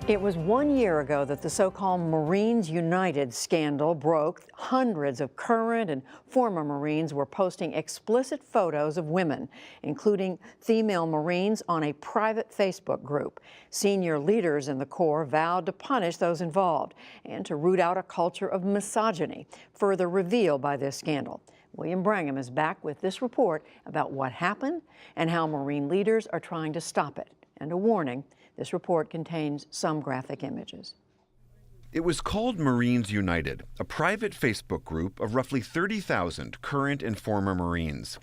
It was 1 year ago that the so-called Marines United scandal broke. Hundreds of current and former Marines were posting explicit photos of women, including female Marines, on a private Facebook group. Senior leaders in the Corps vowed to punish those involved and to root out a culture of misogyny, further revealed by this scandal. William Brangham is back with this report about what happened and how Marine leaders are trying to stop it. And a warning: this report contains some graphic images. It was called Marines United, a private Facebook group of roughly 30,000 current and former Marines.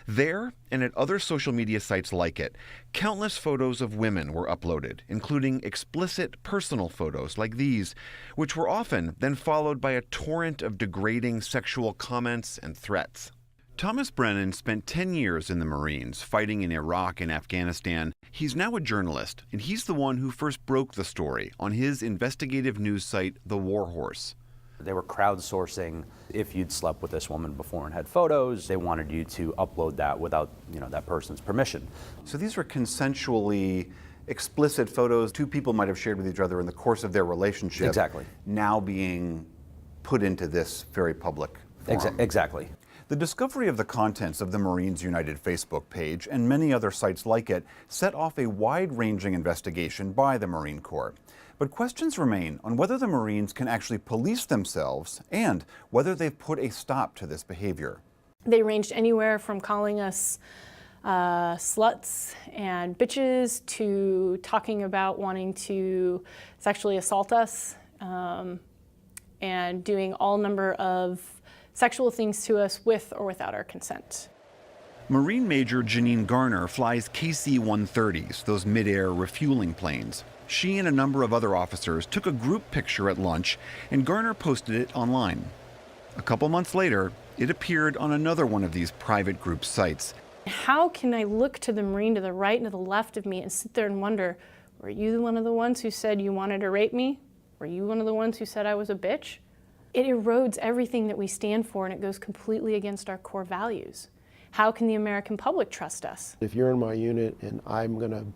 There, and at other social media sites like it, countless photos of women were uploaded, including explicit personal photos like these, which were often then followed by a torrent of degrading sexual comments and threats. Thomas Brennan spent 10 years in the Marines, fighting in Iraq and Afghanistan. He's now a journalist, and he's the one who first broke the story on his investigative news site, The War Horse. They were crowdsourcing if you'd slept with this woman before and had photos. They wanted you to upload that without, that person's permission. So these were consensually explicit photos two people might have shared with each other in the course of their relationship. Exactly. Now being put into this very public forum. Exactly. The discovery of the contents of the Marines United Facebook page and many other sites like it set off a wide-ranging investigation by the Marine Corps. But questions remain on whether the Marines can actually police themselves and whether they've put a stop to this behavior. They ranged anywhere from calling us sluts and bitches to talking about wanting to sexually assault us and doing all number of sexual things to us with or without our consent. Marine Major Janine Garner flies KC-130s, those mid-air refueling planes. She and a number of other officers took a group picture at lunch, and Garner posted it online. A couple months later, it appeared on another one of these private group sites. How can I look to the Marine to the right and to the left of me and sit there and wonder, were you one of the ones who said you wanted to rape me? Were you one of the ones who said I was a bitch? It erodes everything that we stand for, and it goes completely against our core values. How can the American public trust us? If you're in my unit and I'm going to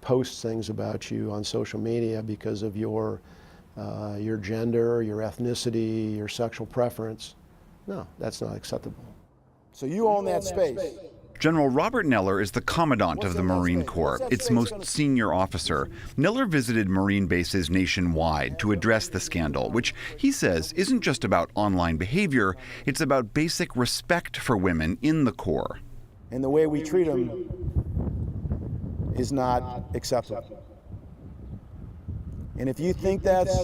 post things about you on social media because of your gender, your ethnicity, your sexual preference, no, that's not acceptable. So you own that space. General Robert Neller is the Commandant of the Marine Corps, its most senior officer. Neller visited Marine bases nationwide to address the scandal, which he says isn't just about online behavior, it's about basic respect for women in the Corps. And the way we treat them is not acceptable. And if you think that's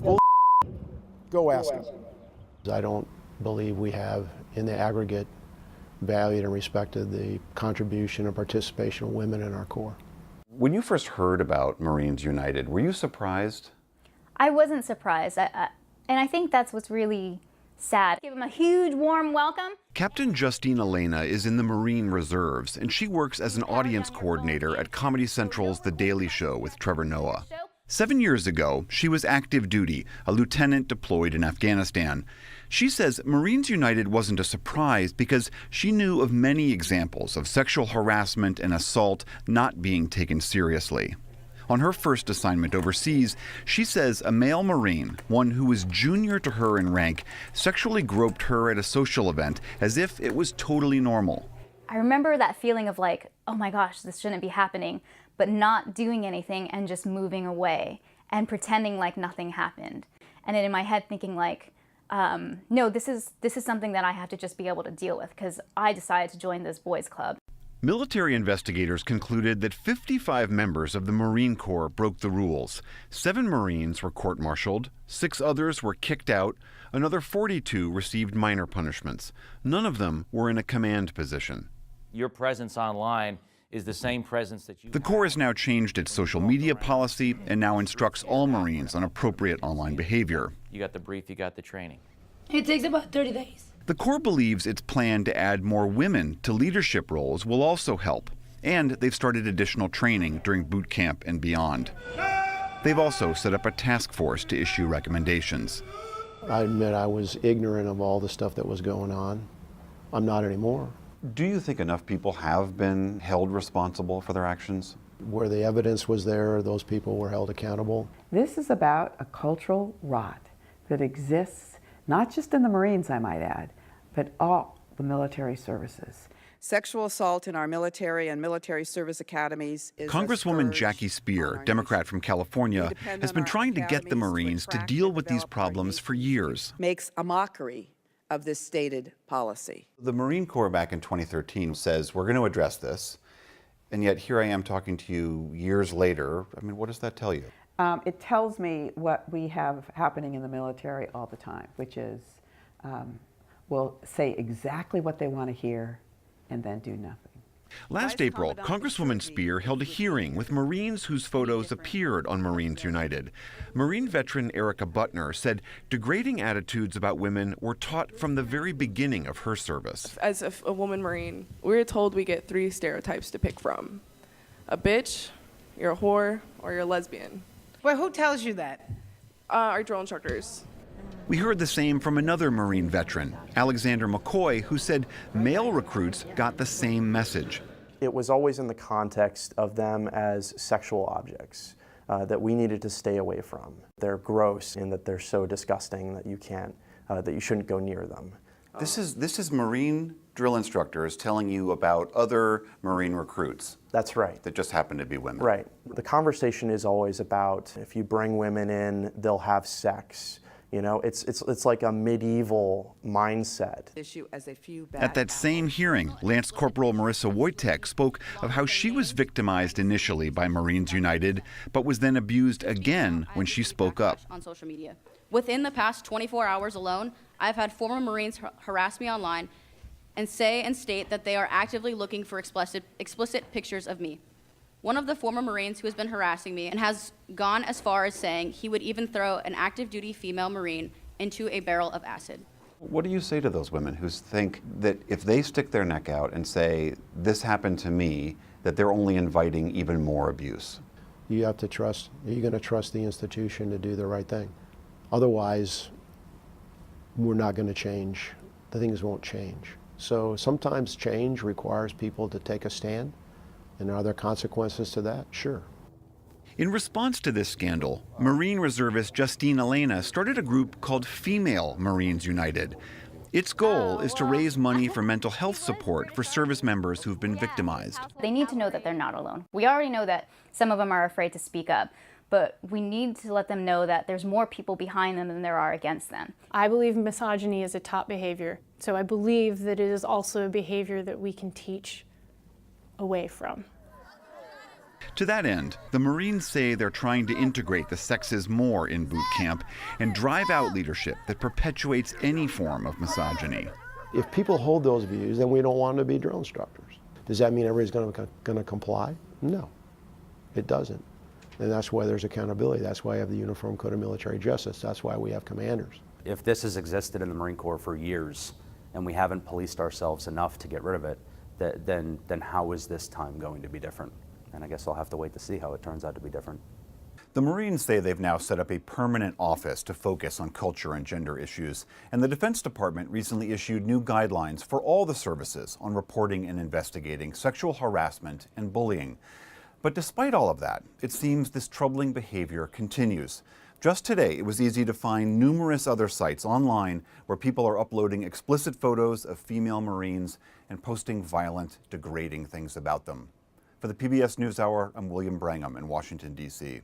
bull, go ask them. I don't believe we have, in the aggregate, valued and respected the contribution and participation of women in our Corps. When you first heard about Marines United, were you surprised? I wasn't surprised, and I think that's what's really sad. Give them a huge warm welcome. Captain Justine Elena is in the Marine Reserves, and she works as an audience coordinator at Comedy Central's The Daily Show with Trevor Noah. 7 years ago, she was active duty, a lieutenant deployed in Afghanistan. She says Marines United wasn't a surprise because she knew of many examples of sexual harassment and assault not being taken seriously. On her first assignment overseas, she says a male Marine, one who was junior to her in rank, sexually groped her at a social event as if it was totally normal. I remember that feeling of like, oh my gosh, this shouldn't be happening, but not doing anything and just moving away and pretending like nothing happened. And then in my head thinking like, no, this is something that I have to just be able to deal with because I decided to join this boys' club. Military investigators concluded that 55 members of the Marine Corps broke the rules. 7 Marines were court-martialed, 6 others were kicked out, another 42 received minor punishments. None of them were in a command position. Your presence online is the same presence that you... The Corps has now changed its social media policy and now instructs all Marines on appropriate online behavior. You got the brief, you got the training. It takes about 30 days. The Corps believes its plan to add more women to leadership roles will also help, and they've started additional training during boot camp and beyond. They've also set up a task force to issue recommendations. I admit I was ignorant of all the stuff that was going on. I'm not anymore. Do you think enough people have been held responsible for their actions? Where the evidence was there, those people were held accountable. This is about a cultural rot that exists not just in the Marines, I might add, but all the military services. Sexual assault in our military and military service academies is Congresswoman Jackie Speer, Democrat from California, has been trying to get the Marines to deal with these problems for years. Makes a mockery of this stated policy. The Marine Corps back in 2013 says we're going to address this, and yet here I am talking to you years later. I mean, what does that tell you? It tells me what we have happening in the military all the time, which is we'll say exactly what they want to hear and then do nothing. Last April, Congresswoman Speer held a hearing with Marines whose photos appeared on Marines United. Marine veteran Erica Butner said degrading attitudes about women were taught from the very beginning of her service. As a woman Marine, we're told we get 3 stereotypes to pick from. A bitch, you're a whore, or you're a lesbian. Well, who tells you that? Our drill instructors. We heard the same from another Marine veteran, Alexander McCoy, who said male recruits got the same message. It was always in the context of them as sexual objects that we needed to stay away from. They're gross in that they're so disgusting that you can't, that you shouldn't go near them. This is Marine drill instructors telling you about other Marine recruits. That's right. That just happen to be women. Right. The conversation is always about if you bring women in, they'll have sex. You know, it's like a medieval mindset. At that same hearing, Lance Corporal Marissa Wojtek spoke of how she was victimized initially by Marines United, but was then abused again when she spoke up. On social media. Within the past 24 hours alone, I've had former Marines harass me online and state that they are actively looking for explicit pictures of me. One of the former Marines who has been harassing me and has gone as far as saying he would even throw an active duty female Marine into a barrel of acid. What do you say to those women who think that if they stick their neck out and say, this happened to me, that they're only inviting even more abuse? You have to trust, you're going to trust the institution to do the right thing. Otherwise, we're not going to change. The things won't change. So sometimes change requires people to take a stand. And are there consequences to that? Sure. In response to this scandal, Marine reservist Justine Elena started a group called Female Marines United. Its goal is to raise money for mental health support for service members who've been victimized. They need to know that they're not alone. We already know that some of them are afraid to speak up, but we need to let them know that there's more people behind them than there are against them. I believe misogyny is a top behavior, so I believe that it is also a behavior that we can teach away from. To that end, the Marines say they're trying to integrate the sexes more in boot camp and drive out leadership that perpetuates any form of misogyny. If people hold those views, then we don't want them to be drill instructors. Does that mean everybody's going to comply? No, it doesn't. And that's why there's accountability. That's why I have the Uniform Code of Military Justice. That's why we have commanders. If this has existed in the Marine Corps for years and we haven't policed ourselves enough to get rid of it, then how is this time going to be different? And I guess I'll have to wait to see how it turns out to be different. The Marines say they've now set up a permanent office to focus on culture and gender issues, and the Defense Department recently issued new guidelines for all the services on reporting and investigating sexual harassment and bullying. But despite all of that, it seems this troubling behavior continues. Just today, it was easy to find numerous other sites online where people are uploading explicit photos of female Marines and posting violent, degrading things about them. For the PBS NewsHour, I'm William Brangham in Washington, D.C.